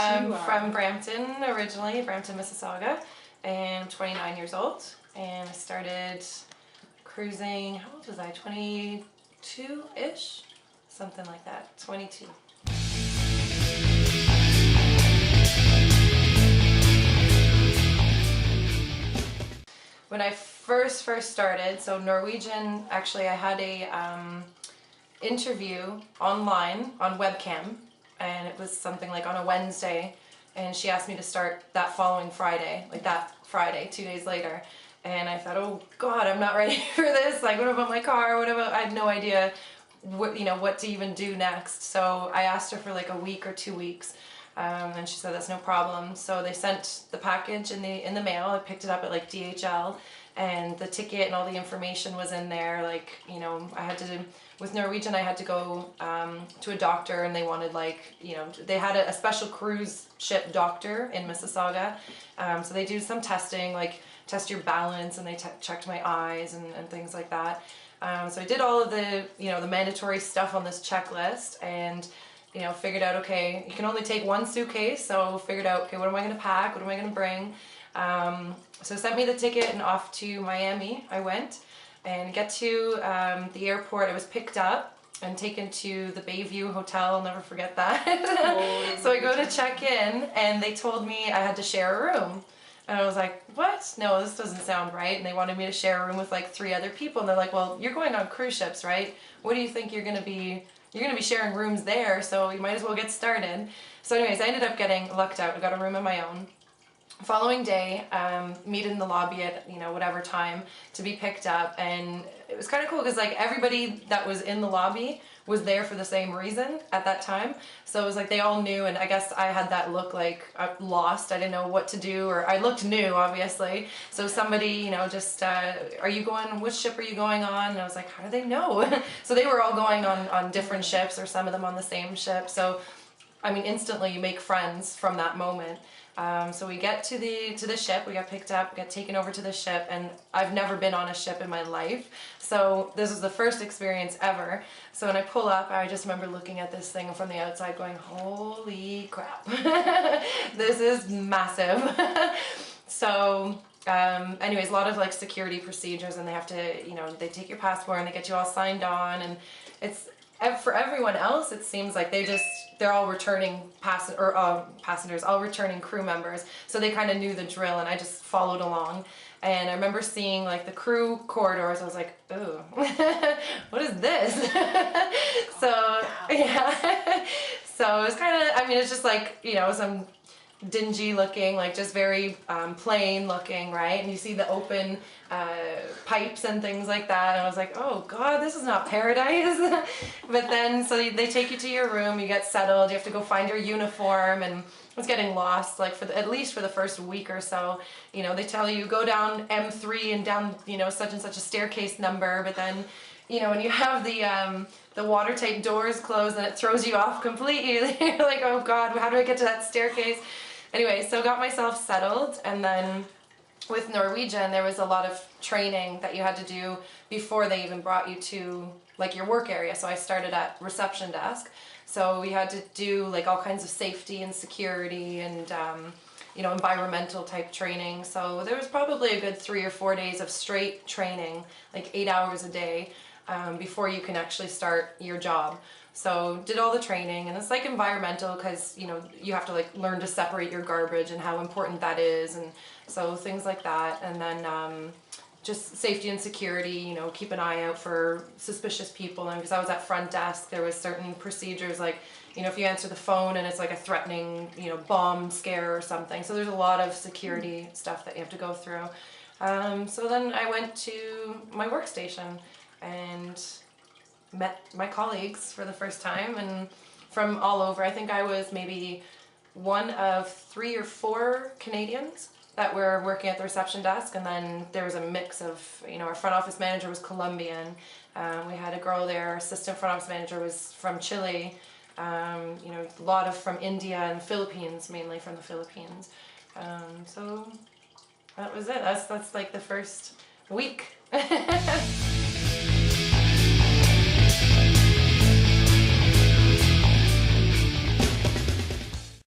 From Brampton originally, Brampton, Mississauga, and I'm 29 years old. And I started cruising, how old was I? 22-ish? Something like that, 22. When I first started, so Norwegian, actually I had a interview online on webcam, and it was something like on a Wednesday, and she asked me to start that following Friday, like that Friday, 2 days later. And I thought, oh God, I'm not ready for this. Like, what about my car? What about, I had no idea what, what to even do next. So I asked her for like a week or 2 weeks. And she said that's no problem. So they sent the package in the mail. I picked it up at like DHL, and the ticket and all the information was in there. Like, I had to, with Norwegian, I had to go to a doctor, and they wanted like, they had a special cruise ship doctor in Mississauga. So they do some testing, like test your balance, and they checked my eyes and things like that. So I did all of the, the mandatory stuff on this checklist, and figured out, okay, you can only take one suitcase, so figured out, okay, what am I going to pack, what am I going to bring? So sent me the ticket, and off to Miami I went, and get to the airport. I was picked up and taken to the Bayview Hotel, I'll never forget that. So I go to check in, and they told me I had to share a room. And I was like, what? No, this doesn't sound right. And they wanted me to share a room with like 3 other people, and they're like, well, you're going on cruise ships, right? What do you think you're going to be sharing rooms there, so you might as well get started. So anyways, I ended up getting lucked out. I got a room of my own. Following day, meet in the lobby at, whatever time to be picked up. And it was kind of cool because like everybody that was in the lobby was there for the same reason at that time. So it was like they all knew, and I guess I had that look like lost. I didn't know what to do, or I looked new, obviously. So somebody, just, are you going, which ship are you going on? And I was like, how do they know? So they were all going on different ships, or some of them on the same ship. So, I mean, instantly you make friends from that moment. So we get to the ship, we got picked up, got taken over to the ship, and I've never been on a ship in my life. So this was the first experience ever. So when I pull up, I just remember looking at this thing from the outside going, holy crap, this is massive. So anyways, a lot of like security procedures, and they have to, they take your passport and they get you all signed on, and it's, for everyone else, it seems like they're all returning passengers, all returning crew members. So they kind of knew the drill, and I just followed along. And I remember seeing like the crew corridors. I was like, ooh, what is this? So yeah, so it was kind of, I mean, it's just like, some dingy looking, like just very plain looking, right? And you see the open pipes and things like that, and I was like, oh God, this is not paradise. But then, so they take you to your room, you get settled, you have to go find your uniform, and I was getting lost, like at least for the first week or so. They tell you go down M3 and down, such and such a staircase number, but then, when you have the watertight doors closed, and it throws you off completely. You're like, oh God, how do I get to that staircase? Anyway, so got myself settled, and then with Norwegian, there was a lot of training that you had to do before they even brought you to like your work area. So I started at reception desk. So we had to do like all kinds of safety and security and environmental type training. So there was probably a good 3 or 4 days of straight training, like 8 hours a day, before you can actually start your job. So did all the training, and it's like environmental because, you have to like learn to separate your garbage and how important that is, and so things like that. And then just safety and security, keep an eye out for suspicious people. And because I was at front desk, there was certain procedures like, if you answer the phone and it's like a threatening, bomb scare or something. So there's a lot of security stuff that you have to go through. So then I went to my workstation and met my colleagues for the first time, and from all over. I think I was maybe one of 3 or 4 Canadians that were working at the reception desk, and then there was a mix of, our front office manager was Colombian, we had a girl there, our assistant front office manager was from Chile, a lot of from India and Philippines, mainly from the Philippines. So that was it. That's like the first week.